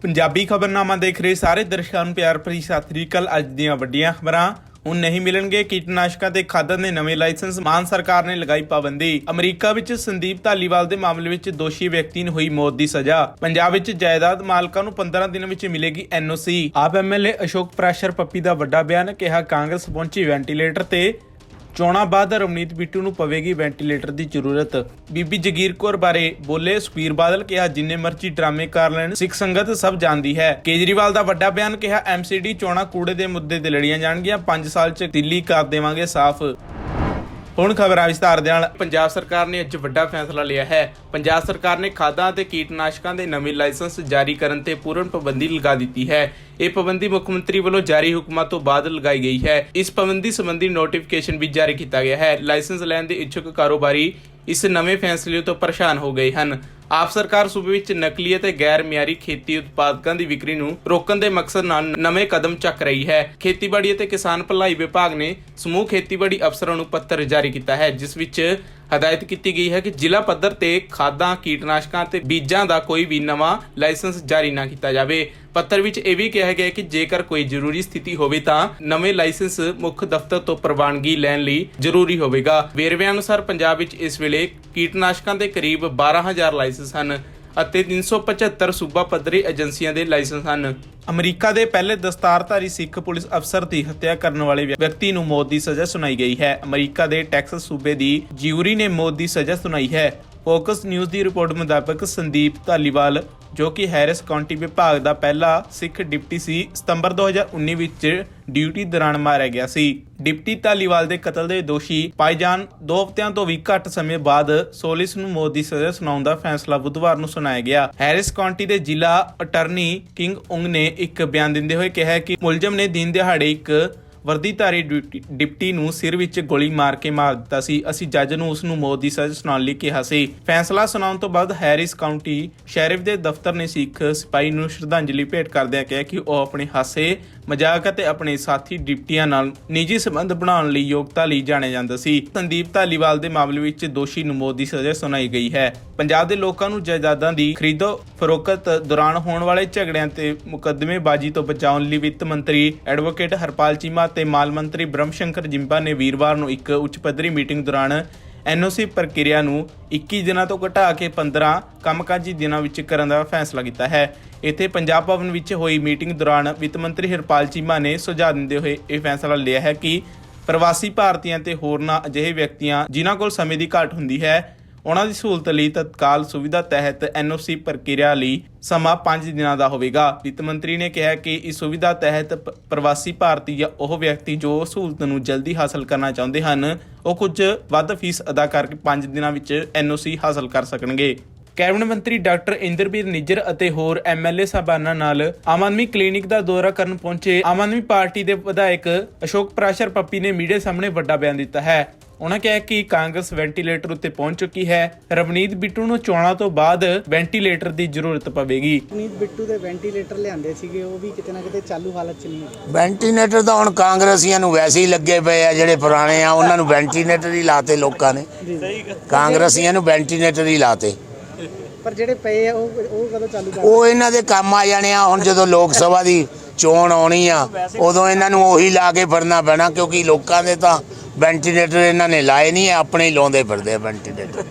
ਪੰਜਾਬੀ ਖਬਰਨਾਮਾ ਦੇਖ ਰਹੇ ਸਾਰੇ ਦਰਸ਼ਕਾਂ ਨੂੰ ਪਿਆਰ ਭਰੀ ਸਤਿ ਸ੍ਰੀ ਅਕਾਲ। ਅੱਜ ਦੀਆਂ ਵੱਡੀਆਂ ਖਬਰਾਂ। ਹੁਣ ਨਹੀਂ ਮਿਲਣਗੇ ਕੀਟਨਾਸ਼ਕਾਂ ਤੇ ਖਾਦਾਂ ਦੇ ਨਵੇਂ ਲਾਇਸੈਂਸ। ਮਾਨ ਸਰਕਾਰ ਨੇ ਲਗਾਈ ਪਾਬੰਦੀ। ਅਮਰੀਕਾ ਵਿੱਚ ਸੰਦੀਪ ਧਾਲੀਵਾਲ ਦੇ ਮਾਮਲੇ ਵਿੱਚ ਦੋਸ਼ੀ ਵਿਅਕਤੀ ਨੂੰ ਹੋਈ ਮੌਤ ਦੀ ਸਜ਼ਾ। ਪੰਜਾਬ ਵਿੱਚ ਜਾਇਦਾਦ ਮਾਲਕਾਂ ਨੂੰ 15 ਦਿਨ ਵਿੱਚ ਮਿਲੇਗੀ NOC। ਆਪ MLA ਅਸ਼ੋਕ ਪ੍ਰੈਸ਼ਰ ਪੱਪੀ ਦਾ ਵੱਡਾ ਬਿਆਨ। ਕਿਹਾ ਕਾਂਗਰਸ ਪਹੁੰਚੀ ਵੈਂਟੀਲੇਟਰ ਤੇ ਚੋਣਾਂ ਬਾਅਦ ਰਵਨੀਤ ਬਿੱਟੂ ਨੂੰ ਪਵੇਗੀ ਵੈਂਟੀਲੇਟਰ ਦੀ ਜ਼ਰੂਰਤ। ਬੀਬੀ ਜਗੀਰ ਕੌਰ ਬਾਰੇ ਬੋਲੇ ਸੁਖਬੀਰ ਬਾਦਲ। ਕਿਹਾ ਜਿੰਨੇ ਮਰਜ਼ੀ ਡਰਾਮੇ ਕਰ ਲੈਣ ਸਿੱਖ ਸੰਗਤ ਸਭ ਜਾਣਦੀ ਹੈ। ਕੇਜਰੀਵਾਲ ਦਾ ਵੱਡਾ ਬਿਆਨ। ਕਿਹਾ MCD ਚੋਣਾਂ ਕੂੜੇ ਦੇ ਮੁੱਦੇ ਤੇ ਲੜੀਆਂ ਜਾਣਗੀਆਂ। 5 ਸਾਲ 'ਚ ਦਿੱਲੀ ਕਰ ਦੇਵਾਂਗੇ ਸਾਫ਼। ਹੁਣ ਖਬਰਾਂ ਵਿਸਤਾਰ ਦੇ ਨਾਲ। ਪੰਜਾਬ ਸਰਕਾਰ ਨੇ ਅੱਜ ਵੱਡਾ ਫੈਸਲਾ ਲਿਆ ਹੈ। ਪੰਜਾਬ ਸਰਕਾਰ ਨੇ ਖਾਦਾਂ ਅਤੇ ਕੀਟਨਾਸ਼ਕਾਂ ਦੇ ਨਵੇਂ ਲਾਇਸੈਂਸ ਜਾਰੀ ਕਰਨ ਤੇ ਪੂਰਨ ਪਾਬੰਦੀ ਲਗਾ ਦਿੱਤੀ ਹੈ। ਇਹ ਪਾਬੰਦੀ ਮੁੱਖ ਮੰਤਰੀ ਵੱਲੋਂ ਜਾਰੀ ਹੁਕਮਾਂ ਤੋਂ ਬਾਅਦ ਲਗਾਈ ਗਈ ਹੈ। ਇਸ ਪਾਬੰਦੀ ਸੰਬੰਧੀ ਨੋਟੀਫਿਕੇਸ਼ਨ ਵੀ ਜਾਰੀ ਕੀਤਾ ਗਿਆ ਹੈ। ਲਾਇਸੈਂਸ ਲੈਣ ਦੇ ਇੱਛੁਕ ਕਾਰੋਬਾਰੀ ਇਸ ਨਵੇਂ ਫੈਸਲੇ ਤੋਂ ਪਰੇਸ਼ਾਨ ਹੋ ਗਏ ਹਨ। ਆਪ ਸਰਕਾਰ ਸੂਬੇ ਵਿੱਚ ਨਕਲੀ ਅਤੇ ਗੈਰ ਮਿਆਰੀ ਖੇਤੀ ਉਤਪਾਦਕਾਂ ਦੀ ਵਿਕਰੀ ਨੂੰ ਰੋਕਣ ਦੇ ਮਕਸਦ ਨਾਲ ਨਵੇਂ ਕਦਮ ਚੱਕ ਰਹੀ ਹੈ। ਖੇਤੀਬਾੜੀ ਅਤੇ ਕਿਸਾਨ ਭਲਾਈ ਵਿਭਾਗ ਨੇ ਸਮੂਹ ਖੇਤੀਬਾੜੀ ਅਫਸਰਾਂ ਨੂੰ ਪੱਤਰ ਜਾਰੀ ਕੀਤਾ ਹੈ, ਜਿਸ ਵਿੱਚ ਹਦਾਇਤ ਕੀਤੀ ਗਈ ਹੈ ਕਿ ਜ਼ਿਲ੍ਹਾ ਪੱਧਰ ਤੇ ਖਾਦਾਂ, ਕੀਟਨਾਸ਼ਕਾਂ ਤੇ ਬੀਜਾਂ ਦਾ ਕੋਈ ਵੀ ਨਵਾਂ ਲਾਇਸੈਂਸ ਜਾਰੀ ਨਾ ਕੀਤਾ ਜਾਵੇ। ਪੱਤਰ ਵਿੱਚ ਇਹ ਵੀ ਕਿਹਾ ਗਿਆ ਕਿ ਜੇਕਰ ਕੋਈ ਜ਼ਰੂਰੀ ਸਥਿਤੀ ਹੋਵੇ ਤਾਂ ਨਵੇਂ ਲਾਇਸੈਂਸ ਮੁੱਖ ਦਫ਼ਤਰ ਤੋਂ ਪ੍ਰਵਾਨਗੀ ਲੈਣ ਲਈ ਜ਼ਰੂਰੀ ਹੋਵੇਗਾ। ਵੇਰਵਿਆਂ ਅਨੁਸਾਰ ਪੰਜਾਬ ਵਿੱਚ ਇਸ ਵੇਲੇ ਕੀਟਨਾਸ਼ਕਾਂ ਦੇ ਕਰੀਬ 12,000 ਲਾਇਸੈਂਸ ਹਨ ਅਤੇ 375 ਸੂਬਾ ਪੱਧਰੀ ਏਜੰਸੀਆਂ ਦੇ ਲਾਇਸੈਂਸ ਹਨ। ਅਮਰੀਕਾ ਦੇ ਪਹਿਲੇ ਦਸਤਾਰਧਾਰੀ ਸਿੱਖ ਪੁਲਿਸ ਅਫਸਰ ਦੀ ਹੱਤਿਆ ਕਰਨ ਵਾਲੇ ਵਿਅਕਤੀ ਨੂੰ ਮੌਤ ਦੀ ਸਜ਼ਾ ਸੁਣਾਈ ਗਈ ਹੈ। ਅਮਰੀਕਾ ਦੇ ਟੈਕਸਸ ਸੂਬੇ ਦੀ ਜਿਊਰੀ ਨੇ ਮੌਤ ਦੀ ਸਜ਼ਾ ਸੁਣਾਈ ਹੈ। ਫੋਕਸ ਨਿਊਜ਼ ਦੀ ਰਿਪੋਰਟ ਮੁਤਾਬਕ ਸੰਦੀਪ ਧਾਲੀਵਾਲ, ਜੋ ਕਿ ਹੈਰਿਸ ਕਾਉਂਟੀ ਵਿਭਾਗ ਦਾ ਪਹਿਲਾ ਸਿੱਖ ਡਿਪਟੀ ਸੀ, ਸਤੰਬਰ 2019 ਵਿੱਚ ਡਿਊਟੀ ਦੌਰਾਨ ਮਾਰਿਆ ਗਿਆ ਸੀ। ਡਿਪਟੀ ਧਾਲੀਵਾਲ ਦੇ ਕਤਲ ਦੇ ਦੋਸ਼ੀ ਪਾਏ ਜਾਣ 2 ਹਫ਼ਤਿਆਂ ਤੋਂ ਵੀ ਘੱਟ ਸਮੇਂ ਬਾਅਦ ਸੋਲਿਸ ਨੂੰ ਮੌਤ ਦੀ ਸਜ਼ਾ ਸੁਣਾਉਣ ਦਾ ਫੈਸਲਾ ਬੁੱਧਵਾਰ ਨੂੰ ਸੁਣਾਇਆ ਗਿਆ। ਹੈਰਿਸ ਕਾਉਂਟੀ ਦੇ ਜ਼ਿਲ੍ਹਾ ਅਟਾਰਨੀ ਕਿੰਗ ਉਂਗ ਨੇ ਇੱਕ ਬਿਆਨ ਦਿੰਦੇ ਹੋਏ ਕਿਹਾ ਕਿ ਮੁਲਜ਼ਮ ਨੇ ਦਿਨ ਦਿਹਾੜੇ ਇੱਕ ਵਰਦੀਧਾਰੀ ਡਿਪਟੀ ਨੂੰ ਸਿਰ ਵਿੱਚ ਗੋਲੀ ਮਾਰ ਕੇ ਮਾਰ ਦਿੱਤਾ ਸੀ। ਅਸੀਂ ਜੱਜ ਨੂੰ ਉਸ ਨੂੰ ਮੌਤ ਦੀ ਸਜ਼ਾ ਸੁਣਾਉਣ ਲਈ ਕਿਹਾ ਸੀ। ਫੈਸਲਾ ਸੁਣਾਉਣ ਤੋਂ ਬਾਅਦ ਹੈਰਿਸ ਕਾਉਂਟੀ ਸ਼ੈਰਿਫ ਦੇ ਦਫ਼ਤਰ ਨੇ ਸਿੱਖ ਸਿਪਾਹੀ ਨੂੰ ਸ਼ਰਧਾਂਜਲੀ ਭੇਟ ਕਰਦਿਆਂ ਕਿਹਾ ਕਿ ਉਹ ਆਪਣੇ ਹਾਸੇ ਮਜ਼ਾਕ ਅਤੇ ਆਪਣੇ ਸਾਥੀ ਡਿਪਟੀਆਂ ਨਾਲ ਨਿੱਜੀ ਸੰਬੰਧ ਬਣਾਉਣ ਲਈ ਯੋਗਤਾ ਲਈ ਜਾਣਿਆ ਜਾਂਦਾ ਸੀ। ਸੰਦੀਪ ਧਾਲੀਵਾਲ ਦੇ ਮਾਮਲੇ ਵਿੱਚ ਦੋਸ਼ੀ ਨੂੰ ਮੌਤ ਦੀ ਸਜ਼ਾ ਸੁਣਾਈ ਗਈ ਹੈ। ਪੰਜਾਬ ਦੇ ਲੋਕਾਂ ਨੂੰ ਜਾਇਦਾਦਾਂ ਦੀ ਖਰੀਦੋ ਫਰੋਖਤ ਦੌਰਾਨ ਹੋਣ ਵਾਲੇ ਝਗੜਿਆਂ ਤੇ ਮੁਕੱਦਮੇਬਾਜ਼ੀ ਤੋਂ ਬਚਾਉਣ ਲਈ ਵਿੱਤ ਮੰਤਰੀ ਐਡਵੋਕੇਟ ਹਰਪਾਲ ਚੀਮਾ ਤੇ ਮਾਲ ਮੰਤਰੀ ਬ੍ਰਹਮ ਸ਼ੰਕਰ ਜਿੰਬਾ ਨੇ ਵੀਰਵਾਰ ਨੂੰ ਇੱਕ ਉੱਚ ਪੱਧਰੀ ਮੀਟਿੰਗ ਦੌਰਾਨ NOC ਪ੍ਰਕਿਰਿਆ ਨੂੰ 21 ਦਿਨਾਂ ਤੋਂ ਘਟਾ ਕੇ 15 ਕੰਮਕਾਜੀ ਦਿਨਾਂ ਵਿੱਚ ਕਰਨ ਦਾ ਫੈਸਲਾ ਕੀਤਾ ਹੈ। ਇੱਥੇ ਪੰਜਾਬ ਭਵਨ ਵਿੱਚ ਹੋਈ ਮੀਟਿੰਗ ਦੌਰਾਨ ਵਿੱਤ ਮੰਤਰੀ ਹਰਪਾਲ ਚੀਮਾ ਨੇ ਸੁਝਾਅ ਦਿੰਦੇ ਹੋਏ ਇਹ ਫੈਸਲਾ ਲਿਆ ਹੈ ਕਿ ਪ੍ਰਵਾਸੀ ਭਾਰਤੀਆਂ ਤੇ ਹੋਰਨਾਂ ਅਜਿਹੇ ਵਿਅਕਤੀਆਂ ਜਿਨ੍ਹਾਂ ਕੋਲ ਸਮੇਂ ਦੀ ਘਾਟ ਹੁੰਦੀ ਹੈ, ਉਹਨਾਂ ਦੀ ਸਹੂਲਤ ਲਈ ਤਤਕਾਲ ਸੁਵਿਧਾ ਤਹਿਤ NOC ਪ੍ਰਕਿਰਿਆ ਲਈ ਸਮਾਂ 5 ਦਿਨਾਂ ਦਾ ਹੋਵੇਗਾ। ਵਿੱਤ ਮੰਤਰੀ ਨੇ ਕਿਹਾ ਕਿ ਇਸ ਸੁਵਿਧਾ ਤਹਿਤ ਪ੍ਰਵਾਸੀ ਭਾਰਤੀ ਜਾਂ ਉਹ ਵਿਅਕਤੀ ਜੋ ਸਹੂਲਤ ਨੂੰ ਜਲਦੀ ਹਾਸਲ ਕਰਨਾ ਚਾਹੁੰਦੇ ਹਨ, ਉਹ ਕੁਝ ਵੱਧ ਫੀਸ ਅਦਾ ਕਰਕੇ 5 ਦਿਨਾਂ ਵਿੱਚ NOC ਹਾਸਲ ਕਰ ਸਕਣਗੇ। ਕੈਬਨਿਟ ਮੰਤਰੀ ਡਾਕਟਰ ਇੰਦਰਬੀਰ ਨਿੱਜਰ ਅਤੇ ਹੋਰ MLA ਸਾਹਿਬਾਨਾਂ ਨਾਲ ਆਮ ਆਦਮੀ ਕਲੀਨਿਕ ਦਾ ਦੌਰਾ ਕਰਨ ਪਹੁੰਚੇ ਆਮ ਆਦਮੀ ਪਾਰਟੀ ਦੇ ਵਿਧਾਇਕ ਅਸ਼ੋਕ ਪ੍ਰੈਸ਼ਰ ਪੱਪੀ ਨੇ ਮੀਡੀਆ ਸਾਹਮਣੇ ਵੱਡਾ ਬਿਆਨ ਦਿੱਤਾ ਹੈ। ਉਹਨਾਂ ਕਿਹਾ ਕਿ ਕਾਂਗਰਸ ਵੈਂਟੀਲੇਟਰ ਉੱਤੇ ਪਹੁੰਚ ਚੁੱਕੀ ਹੈ। ਰਵਨੀਤ ਬਿੱਟੂ ਨੂੰ ਚੋਣਾਂ ਤੋਂ ਬਾਅਦ ਵੈਂਟੀਲੇਟਰ ਦੀ ਜ਼ਰੂਰਤ ਪਵੇਗੀ। ਰਵਨੀਤ ਬਿੱਟੂ ਦੇ ਵੈਂਟੀਲੇਟਰ ਲਿਆਂਦੇ ਸੀਗੇ, ਉਹ ਵੀ ਕਿਤੇ ਨਾ ਕਿਤੇ ਚਾਲੂ ਹਾਲਤ 'ਚ ਨਹੀਂ ਹੈ। ਵੈਂਟੀਲੇਟਰ ਤਾਂ ਹੁਣ ਕਾਂਗਰਸੀਆਂ ਨੂੰ ਵੈਸੇ ਹੀ ਲੱਗੇ ਪਏ ਆ, ਜਿਹੜੇ ਪੁਰਾਣੇ ਆ ਉਹਨਾਂ ਨੂੰ ਵੈਂਟੀਲੇਟਰ ਹੀ ਲਾਤੇ ਲੋਕਾਂ ਨੇ। ਕਾਂਗਰਸੀਆਂ ਨੂੰ ਵੈਂਟੀਲੇਟਰ ਹੀ ਲਾਤੇ, ਪਰ ਜਿਹੜੇ ਪਏ ਆ ਉਹ ਕਦੋਂ ਚਾਲੂ ਕਰ? ਉਹ ਇਹਨਾਂ ਦੇ ਕੰਮ ਆ ਜਾਣੇ ਆ। ਹੁਣ ਜਦੋਂ ਲੋਕ ਸਭਾ ਦੀ ਚੋਣ ਆਉਣੀ ਆ, ਉਦੋਂ ਇਹਨਾਂ ਨੂੰ ਉਹੀ ਲਾ ਕੇ ਫਿਰਨਾ ਪੈਣਾ, ਕਿਉਂਕਿ ਲੋਕਾਂ ਦੇ ਤਾਂ ਵੈਂਟੀਲੇਟਰ ਇਹਨਾਂ ਨੇ ਲਾਏ ਨਹੀਂ, ਆਪਣੇ ਹੀ ਲਾਉਂਦੇ ਫਿਰਦੇ ਆ ਵੈਂਟੀਲੇਟਰ।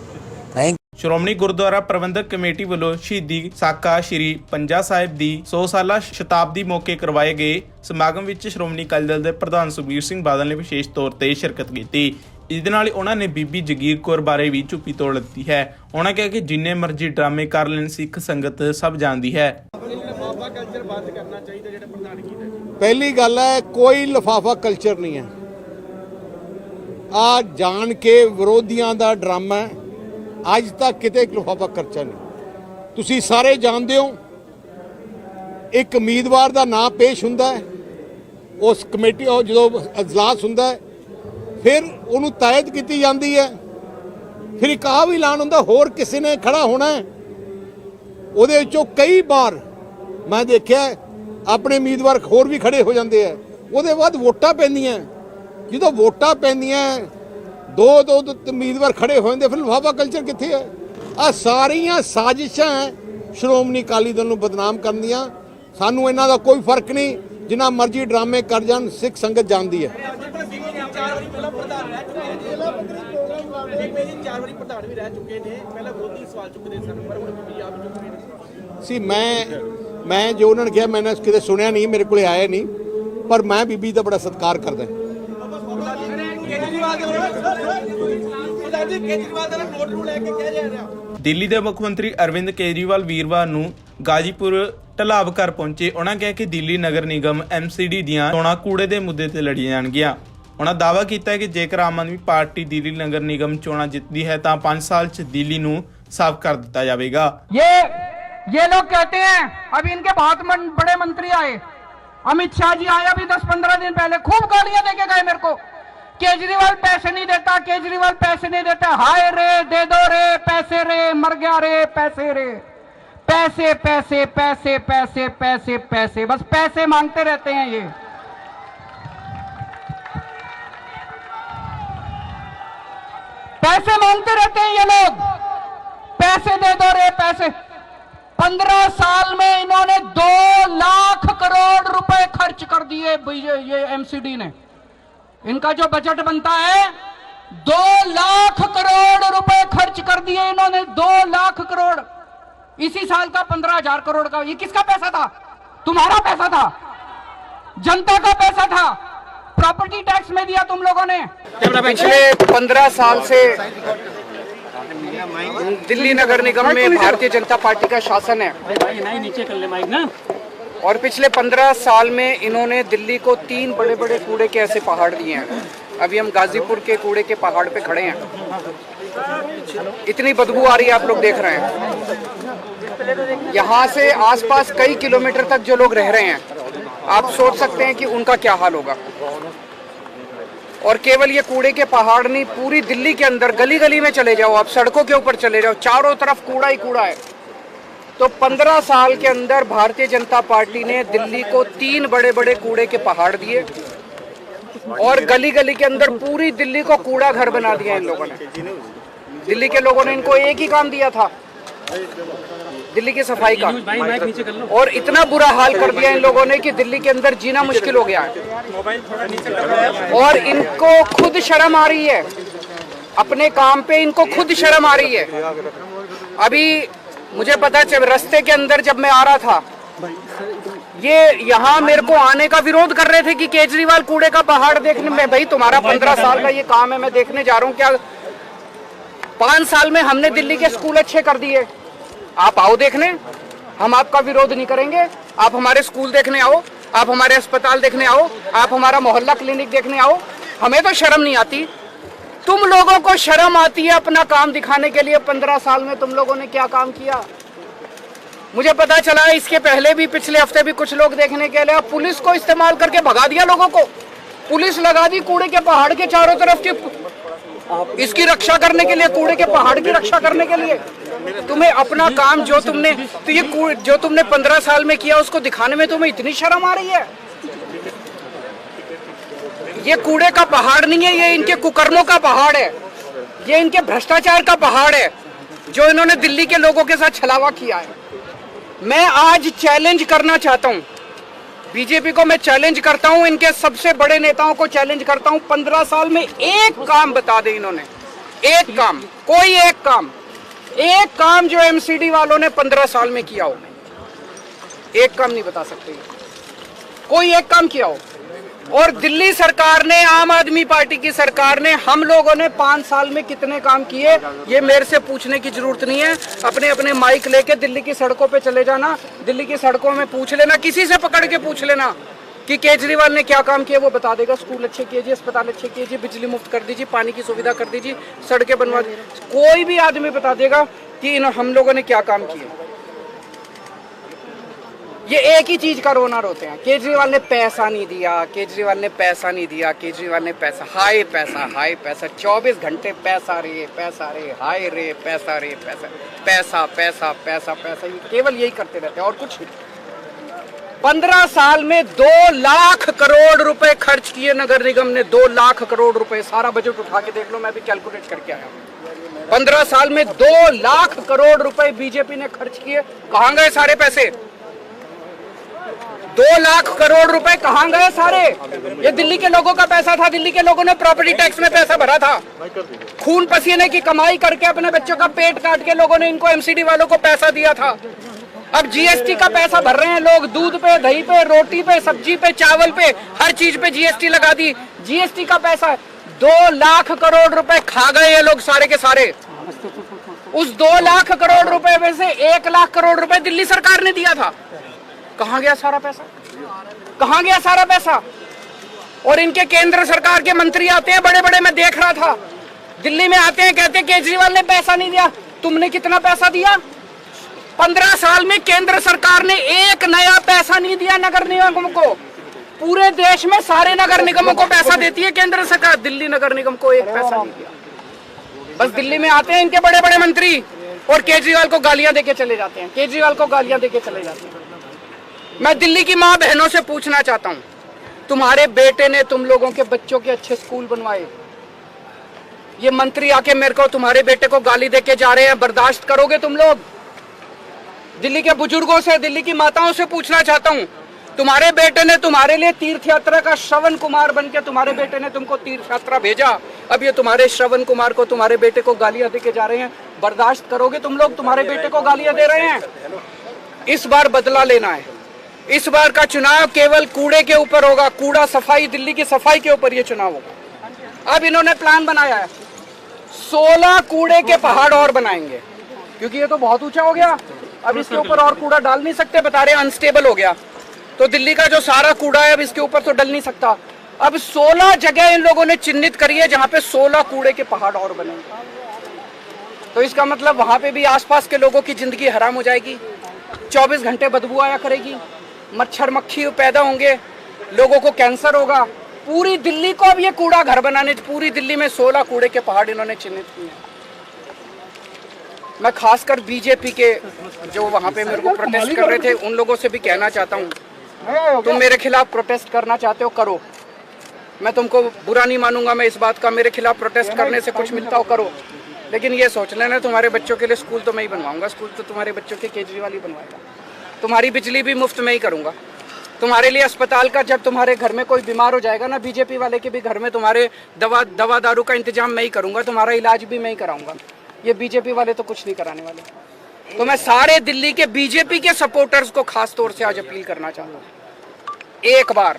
ਸ਼੍ਰੋਮਣੀ ਗੁਰਦੁਆਰਾ ਪ੍ਰਬੰਧਕ ਕਮੇਟੀ ਵੱਲੋਂ ਸ਼ਹੀਦੀ ਸਾਕਾ ਸ਼੍ਰੀ ਪੰਜਾ ਸਾਹਿਬ ਦੀ 100 ਸਾਲਾ ਸ਼ਤਾਬਦੀ ਮੌਕੇ ਕਰਵਾਏ ਗਏ ਸਮਾਗਮ ਵਿੱਚ ਸ਼੍ਰੋਮਣੀ ਅਕਾਲੀ ਦਲ ਦੇ ਪ੍ਰਧਾਨ ਸੁਖਬੀਰ ਸਿੰਘ ਬਾਦਲ ਨੇ ਵਿਸ਼ੇਸ਼ ਤੌਰ ਤੇ ਸ਼ਿਰਕਤ ਕੀਤੀ। ਇਸ ਦੇ ਨਾਲ ਉਹਨਾਂ ਨੇ ਬੀਬੀ ਜਗੀਰ ਕੌਰ ਬਾਰੇ ਵੀ ਚੁੱਪੀ ਤੋੜ ਦਿੱਤੀ ਹੈ। ਉਹਨਾਂ ਕਿਹਾ ਕਿ ਜਿੰਨੇ ਮਰਜ਼ੀ ਡਰਾਮੇ ਕਰ ਲੈਣ ਸਿੱਖ ਸੰਗਤ ਸਭ ਜਾਣਦੀ ਹੈ। ਪਹਿਲੀ ਗੱਲ ਹੈ, ਕੋਈ ਲਿਫਾਫਾ ਕਲਚਰ ਨਹੀਂ ਹੈ। ਆ ਜਾਣ ਕੇ ਵਿਰੋਧੀਆਂ ਦਾ ਡਰਾਮਾ ਹੈ। ਅੱਜ ਤੱਕ ਕਿਤੇ ਲਿਫਾਫਾ ਖਰਚਾ ਨਹੀਂ। ਤੁਸੀਂ ਸਾਰੇ ਜਾਣਦੇ ਹੋ, ਇੱਕ ਉਮੀਦਵਾਰ ਦਾ ਨਾਂ ਪੇਸ਼ ਹੁੰਦਾ ਹੈ, ਉਸ ਕਮੇਟੀ ਜਦੋਂ ਅਜਲਾਸ ਹੁੰਦਾ ਹੈ ਫਿਰ ਉਹਨੂੰ ਤਾਇਦ ਕੀਤੀ ਜਾਂਦੀ ਹੈ, ਫਿਰ ਇੱਕ ਆਹ ਵੀ ਐਲਾਨ ਹੁੰਦਾ ਹੋਰ ਕਿਸੇ ਨੇ ਖੜਾ ਹੋਣਾ ਹੈ। ਉਹਦੇ ਵਿੱਚੋਂ ਕਈ ਵਾਰ ਮੈਂ ਦੇਖਿਆ ਆਪਣੇ ਉਮੀਦਵਾਰ ਹੋਰ ਵੀ ਖੜੇ ਹੋ ਜਾਂਦੇ ਆ। ਉਹਦੇ ਬਾਅਦ ਵੋਟਾਂ ਪੈਂਦੀਆਂ, ਜਦੋਂ ਵੋਟਾਂ ਪੈਂਦੀਆਂ ਦੋ ਉਮੀਦਵਾਰ ਖੜੇ ਹੋ ਜਾਂਦੇ, ਫਿਰ ਲਿਫਾਫਾ ਕਲਚਰ ਕਿੱਥੇ ਹੈ? ਆ ਸਾਰੀਆਂ ਸਾਜ਼ਿਸ਼ਾਂ ਸ਼੍ਰੋਮਣੀ ਅਕਾਲੀ ਦਲ ਨੂੰ ਬਦਨਾਮ ਕਰਨ ਦੀਆਂ। ਸਾਨੂੰ ਇਹਨਾਂ ਦਾ ਕੋਈ ਫਰਕ ਨਹੀਂ, ਜਿੰਨਾ ਮਰਜ਼ੀ ਡਰਾਮੇ ਕਰ ਜਾਣ, ਸਿੱਖ ਸੰਗਤ ਜਾਣਦੀ ਹੈ। ਸੀ ਮੈਂ ਜੋ ਉਹਨਾਂ ਨੇ ਕਿਹਾ ਮੈंने ਕਿਤੇ ਸੁਣਿਆ ਨਹੀਂ, ਮੇਰੇ ਕੋਲੇ ਆਇਆ ਨਹੀਂ, ਪਰ ਮੈਂ ਬੀਬੀ ਦਾ ਬੜਾ ਸਤਿਕਾਰ ਕਰਦਾ। ਦਿੱਲੀ ਦੇ ਮੁੱਖ ਮੰਤਰੀ ਅਰਵਿੰਦ ਕੇਜਰੀਵਾਲ ਵੀਰਵਾਰ ਨੂੰ ਗਾਜੀਪੁਰ ਢਲਾਬ ਘਰ ਪਹੁੰਚੇ। ਉਹਨਾਂ ਕਿਹਾ ਕਿ ਦਿੱਲੀ ਨਗਰ ਨਿਗਮ MCD ਦੀਆਂ ਚੋਣਾਂ ਕੂੜੇ ਦੇ ਮੁੱਦੇ ਤੇ ਲੜੀਆਂ ਜਾਣਗੀਆਂ। ਉਹਨਾਂ ਦਾਅਵਾ ਕੀਤਾ ਕਿ ਜੇਕਰ ਆਮ ਆਦਮੀ ਪਾਰਟੀ ਦਿੱਲੀ ਨਗਰ ਨਿਗਮ ਚੋਣਾਂ ਜਿੱਤਦੀ ਹੈ ਤਾਂ 5 ਸਾਲ 'ਚ ਦਿੱਲੀ ਨੂੰ ਸਾਫ਼ कर दिया जाएगा। ये लोग कहते हैं, अभी इनके बहुत बड़े मंत्री आए, अमित शाह जी आए अभी 10-15 दिन पहले, खूब गालियां देके गए मेरे को। केजरीवाल पैसे नहीं देता, केजरीवाल पैसे नहीं देता। हाय रे, दे दो रे पैसे रे, मर गया रे पैसे रे, पैसे पैसे पैसे पैसे पैसे पैसे, बस पैसे मांगते रहते हैं ये। पैसे मांगते रहते हैं ये लोग, पैसे दे दो रे पैसे। 15 साल में इन्होंने 2 लाख करोड़ रुपए खर्च कर दिए ये MCD ने। इनका जो बजट बनता है 2 लाख करोड़ रुपए खर्च कर दिए इन्होंने, 2 लाख करोड़। इसी साल का 15,000 करोड़ का, ये किसका पैसा था? तुम्हारा पैसा था, जनता का पैसा था, प्रॉपर्टी टैक्स में दिया तुम लोगों ने। पिछले 15 साल से दिल्ली नगर निगम में भारतीय जनता पार्टी का शासन है, नीचे कर ले माइक ना। और पिछले 15 साल में इन्होंने दिल्ली को 3 बड़े बड़े कूड़े के ऐसे पहाड़ दिए हैं। अभी हम गाजीपुर के कूड़े के पहाड़ पे खड़े हैं, इतनी बदबू आ रही है, आप लोग देख रहे हैं। यहाँ से आसपास कई किलोमीटर तक जो लोग रह रहे हैं, आप सोच सकते हैं कि उनका क्या हाल होगा। और केवल ये कूड़े के पहाड़ नहीं, पूरी दिल्ली के अंदर गली गली में चले जाओ, आप सड़कों के ऊपर चले जाओ, चारों तरफ कूड़ा ही कूड़ा है। तो 15 साल के अंदर भारतीय जनता पार्टी ने दिल्ली को 3 बड़े बड़े कूड़े के पहाड़ दिए और गली गली के अंदर पूरी दिल्ली को कूड़ा घर बना दिया इन लोगों ने। दिल्ली के लोगों ने इनको एक ही काम दिया था, दिल्ली की सफाई का, और इतना बुरा हाल कर दिया इन लोगों ने कि दिल्ली के अंदर जीना मुश्किल हो गया है। और इनको खुद शर्म आ रही है, अपने काम पे इनको खुद शर्म आ रही है। अभी मुझे पता चल, रास्ते के अंदर जब मैं आ रहा था, ये यहाँ मेरे को आने का विरोध कर रहे थे कि केजरीवाल कूड़े का पहाड़ देखने में। भाई तुम्हारा 15 साल का ये काम है, मैं देखने जा रहा हूँ। क्या 5 साल में हमने दिल्ली के स्कूल अच्छे कर दिए, आप आओ देखने, हम आपका विरोध नहीं करेंगे। आप हमारे स्कूल देखने आओ, आप हमारे अस्पताल देखने आओ, आप हमारा मोहल्ला क्लिनिक देखने आओ। हमें तो शर्म नहीं आती, तुम लोगों को शर्म आती है अपना काम दिखाने के लिए। 15 साल में तुम लोगों ने क्या काम किया? मुझे पता चला इसके पहले भी, पिछले हफ्ते भी कुछ लोग देखने के लिए पुलिस को इस्तेमाल करके भगा दिया लोगों को। पुलिस लगा दी कूड़े के पहाड़ के चारों तरफ की, इसकी रक्षा करने के लिए, कूड़े के पहाड़ की रक्षा करने के लिए। तुम्हें अपना काम जो तुमने, तो ये जो तुमने 15 साल में किया उसको दिखाने में तुम्हें इतनी शर्म आ रही है? ये कूड़े का पहाड़ नहीं है, ये इनके कुकर्मों का पहाड़ है, ये इनके भ्रष्टाचार का पहाड़ है जो इन्होंने दिल्ली के लोगों के साथ छलावा किया है। मैं आज चैलेंज करना चाहता हूं, बीजेपी को मैं चैलेंज करता हूं, इनके सबसे बड़े नेताओं को चैलेंज करता हूं। 15 साल में एक काम बता दे इन्होंने, एक काम, कोई एक काम जो MCD वालों ने 15 साल में किया हो। एक काम नहीं बता सकते, कोई एक काम किया हो। और दिल्ली सरकार ने, आम आदमी पार्टी की सरकार ने, हम लोगों ने 5 साल में कितने काम किए, ये मेरे से पूछने की जरूरत नहीं है। अपने अपने माइक लेके दिल्ली की सड़कों पे चले जाना, दिल्ली की सड़कों में पूछ लेना, किसी से पकड़ के पूछ लेना कि केजरीवाल ने क्या काम किया, वो बता देगा। स्कूल अच्छे कीजिए, अस्पताल अच्छे कीजिए, बिजली मुफ्त कर दीजिए, पानी की सुविधा कर दीजिए, सड़कें बनवा दीजिए, कोई भी आदमी बता देगा कि हम लोगों ने क्या काम किया। ये एक ही चीज का रोना रोते हैं, केजरीवाल ने पैसा नहीं दिया, केजरीवाल ने पैसा नहीं दिया, केजरीवाल ने पैसा, हाय पैसा, हाय पैसा, 24 घंटे पैसा रे, हाय रे, पैसा रे, पैसा पैसा पैसा पैसा पैसा, केवल यही करते रहते हैं और कुछ नहीं। 15 साल में 2 लाख करोड़ रुपए खर्च किए नगर निगम ने, 2 लाख करोड़ रुपए, सारा बजट उठा के देख लो, मैं भी कैलकुलेट करके आया हूं। 15 साल में 2 लाख करोड़ रुपए बीजेपी ने खर्च किए। कहां गए सारे पैसे? 2 लाख करोड़ रुपए कहाँ गए सारे? ये दिल्ली के लोगों का पैसा था। दिल्ली के लोगों ने प्रॉपर्टी टैक्स में पैसा भरा था। खून पसीने की कमाई करके अपने बच्चों का पेट काट के लोगों ने इनको एमसीडी वालों को पैसा दिया था। अब जीएसटी का पैसा भर रहे हैं लोग। दूध पे, दही पे, रोटी पे, सब्जी पे, चावल पे, हर चीज पे जीएसटी लगा दी। जीएसटी का पैसा 2 लाख करोड़ रुपए खा गए ये लोग सारे के सारे। उस 2 लाख करोड़ रुपए में से 1 लाख करोड़ रुपए दिल्ली सरकार ने दिया था। कहां गया सारा पैसा? कहां गया सारा पैसा? और इनके केंद्र सरकार के मंत्री आते हैं बड़े बड़े, मैं देख रहा था, दिल्ली में आते हैं, कहते हैं केजरीवाल ने पैसा नहीं दिया। तुमने कितना पैसा दिया? 15 साल में केंद्र सरकार ने एक नया पैसा नहीं दिया नगर निगम को। पूरे देश में सारे नगर निगमों को पैसा देती है केंद्र सरकार, दिल्ली नगर निगम को एक पैसा नहीं दिया। बस दिल्ली में आते हैं इनके बड़े बड़े मंत्री और केजरीवाल को गालियां देके चले जाते हैं। केजरीवाल को गालियां देके चले जाते हैं। मैं दिल्ली की माँ बहनों से पूछना चाहता हूँ, तुम्हारे बेटे ने तुम लोगों के बच्चों के अच्छे स्कूल बनवाए, ये मंत्री आके मेरे को तुम्हारे बेटे को गाली देके जा रहे हैं, बर्दाश्त करोगे तुम लोग? दिल्ली के बुजुर्गों से, दिल्ली की माताओं से पूछना चाहता हूँ, तुम्हारे बेटे ने तुम्हारे लिए तीर्थ यात्रा का श्रवण कुमार बन के तुम्हारे बेटे ने तुमको तीर्थ यात्रा भेजा। अब ये तुम्हारे श्रवण कुमार को, तुम्हारे बेटे को गालियां देके जा रहे हैं, बर्दाश्त करोगे तुम लोग? तुम्हारे बेटे को गालियां दे रहे हैं। इस बार बदला लेना है। इस बार का चुनाव केवल कूड़े के ऊपर होगा। कूड़ा सफाई, दिल्ली की सफाई के ऊपर ये चुनाव होगा। अब इन्होंने प्लान बनाया है, 16 कूड़े के पहाड़ और बनाएंगे, क्योंकि ये तो बहुत ऊंचा हो गया। अब इसके ऊपर और कूड़ा डाल नहीं सकते, बता रहे अनस्टेबल हो गया। तो दिल्ली का जो सारा कूड़ा है अब इसके ऊपर तो डल नहीं सकता। अब 16 जगह इन लोगों ने चिन्हित करी है जहां पे 16 कूड़े के पहाड़ और बनेंगे। तो इसका मतलब वहां पे भी आसपास के लोगों की जिंदगी हराम हो जाएगी। 24 घंटे बदबू आया करेगी, मच्छर मक्खी पैदा होंगे, लोगों को कैंसर होगा। पूरी दिल्ली को अब ये कूड़ा घर बनाने, पूरी दिल्ली में 16 कूड़े के पहाड़ इन्होंने चिन्हित किए हैं। मैं खासकर बीजेपी के जो वहां पे मेरे को प्रोटेस्ट कर रहे थे उन लोगों से भी कहना चाहता हूँ, तुम मेरे खिलाफ प्रोटेस्ट करना चाहते हो, करो, मैं तुमको बुरा नहीं मानूंगा। मैं इस बात का, मेरे खिलाफ प्रोटेस्ट करने से कुछ मिलता हो करो, लेकिन ये सोच लेना तुम्हारे बच्चों के लिए स्कूल तो मैं ही बनवाऊंगा। स्कूल तो तुम्हारे बच्चों के केजरीवाल ही बनवाएगा। तुम्हारी बिजली भी मुफ्त में ही करूंगा। तुम्हारे लिए अस्पताल का, जब तुम्हारे घर में कोई बीमार हो जाएगा ना, बीजेपी वाले के भी घर में तुम्हारे दवा दारू का इंतजाम मैं ही करूंगा। तुम्हारा इलाज भी मैं ही कराऊंगा। ये बीजेपी वाले तो कुछ नहीं कराने वाले। तो मैं सारे दिल्ली के बीजेपी के सपोर्टर्स को खास तौर से आज अपील करना चाहता हूँ, एक बार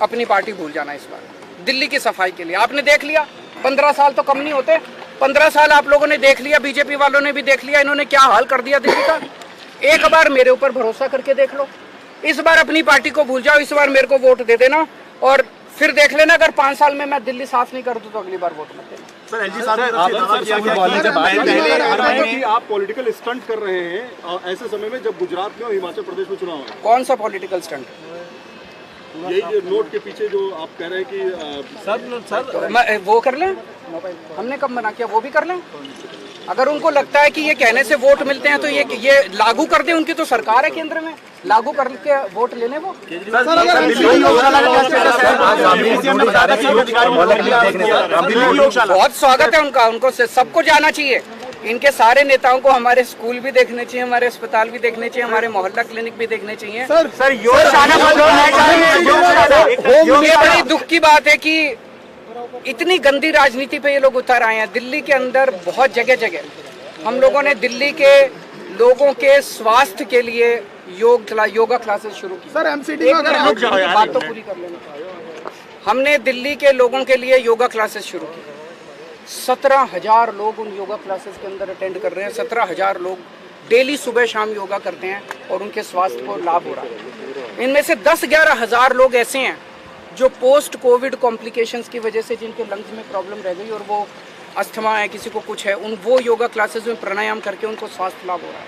अपनी पार्टी भूल जाना। इस बार दिल्ली की सफाई के लिए आपने देख लिया, 15 साल तो कम नहीं होते, 15 साल आप लोगों ने देख लिया, बीजेपी वालों ने भी देख लिया, इन्होंने क्या हाल कर दिया दिल्ली का। एक बार मेरे ऊपर भरोसा करके देख लो। इस बार अपनी पार्टी को भूल जाओ, इस बार मेरे को वोट दे देना और फिर देख लेना, अगर 5 साल में मैं दिल्ली साफ नहीं कर दूं तो अगली बार वोट मत देना। आप पॉलिटिकल स्टंट कर रहे हैं ऐसे समय में जब गुजरात में और हिमाचल प्रदेश में चुनाव है। कौन सा पॉलिटिकल स्टंट? यही नोट के पीछे जो आप कह रहे हैं कि सर वो कर लें, हमने कब मना किया, वो भी कर लें। अगर उनको लगता है कि ये कहने से वोट मिलते हैं तो ये लागू कर दें। उनकी तो सरकार है केंद्र में, लागू करके वोट लेने वो। बहुत स्वागत है उनका, उनको सबको जाना चाहिए। इनके सारे नेताओं को हमारे स्कूल भी देखने चाहिए, हमारे अस्पताल भी देखने चाहिए, हमारे मोहल्ला क्लिनिक भी देखने चाहिए। सर ये बड़ी दुख की बात है कि इतनी गंदी राजनीति पे ये लोग उतर आए हैं। दिल्ली के अंदर बहुत जगह जगह हम लोगों ने दिल्ली के लोगों के स्वास्थ्य के लिए योगा क्लासेस शुरू की। सर एमसीडी बात तो पूरी कर लेना। हमने दिल्ली के लोगों के लिए योगा क्लासेस शुरू की। 17,000 लोग उन योगा क्लासेस के अंदर अटेंड कर रहे हैं। 17,000 लोग डेली सुबह शाम योगा करते हैं और उनके स्वास्थ्य को लाभ हो रहा है। इनमें से 10-11 हज़ार लोग ऐसे हैं जो पोस्ट कोविड कॉम्प्लिकेशंस की वजह से जिनके लंग्स में प्रॉब्लम रह गई और वो अस्थमा है, किसी को कुछ है, वो योगा क्लासेस में प्राणायाम करके उनको स्वास्थ्य लाभ हो रहा है।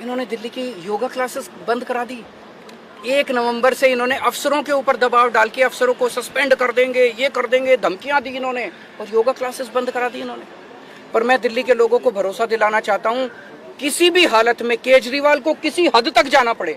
इन्होंने दिल्ली की योगा क्लासेस बंद करा दी। 1 नवंबर से इन्होंने अफसरों के ऊपर दबाव डाल के अफसरों को सस्पेंड कर देंगे, ये कर देंगे, धमकियां दी इन्होंने और योगा क्लासेस बंद करा दी इन्होंने। पर मैं दिल्ली के लोगों को भरोसा दिलाना चाहता हूं, किसी भी हालत में केजरीवाल को किसी हद तक जाना पड़े,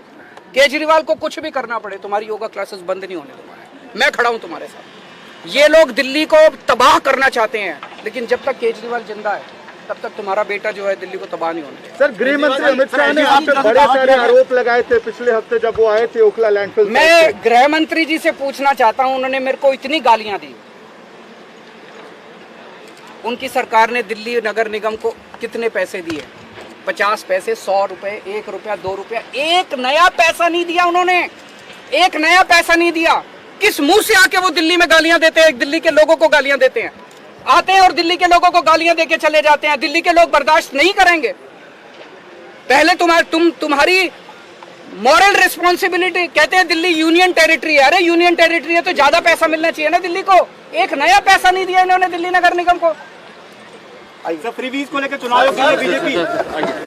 केजरीवाल को कुछ भी करना पड़े, तुम्हारी योगा क्लासेस बंद नहीं होने दूंगा। मैं खड़ा हूं तुम्हारे साथ। ये लोग दिल्ली को तबाह करना चाहते हैं, लेकिन जब तक केजरीवाल जिंदा है तब तक तुम्हारा बेटा जो है दिल्ली को तबाह नहीं होने देगा। सर गृह मंत्री अमित शाह ने आप पे बड़े सारे आरोप लगाए थे पिछले हफ्ते जब वो आए थे ओखला लैंडफिल। मैं गृह मंत्री जी से पूछना चाहता हूं, उन्होंने मेरे को इतनी गालियां दी। उनकी सरकार ने दिल्ली नगर निगम को कितने पैसे दिए? 50 पैसे, 100 रुपए, 1 रुपया, 2 रुपया, एक नया पैसा नहीं दिया उन्होंने, एक नया पैसा नहीं दिया। किस मुंह से आके वो दिल्ली में गालियां देते हैं, दिल्ली के लोगों को गालियां देते हैं, आते हैं और दिल्ली के लोगों को गालियां देके चले जाते हैं। दिल्ली के लोग बर्दाश्त नहीं करेंगे। पहले तुम्हारी मॉरल रिस्पॉन्सिबिलिटी, कहते हैं दिल्ली यूनियन टेरिटरी है। अरे यूनियन टेरिटरी है तो ज्यादा पैसा मिलना चाहिए ना दिल्ली को। एक नया पैसा नहीं दिया इन्होंने दिल्ली नगर निगम को। फ्रीबीज को लेकर चुनाव बीजेपी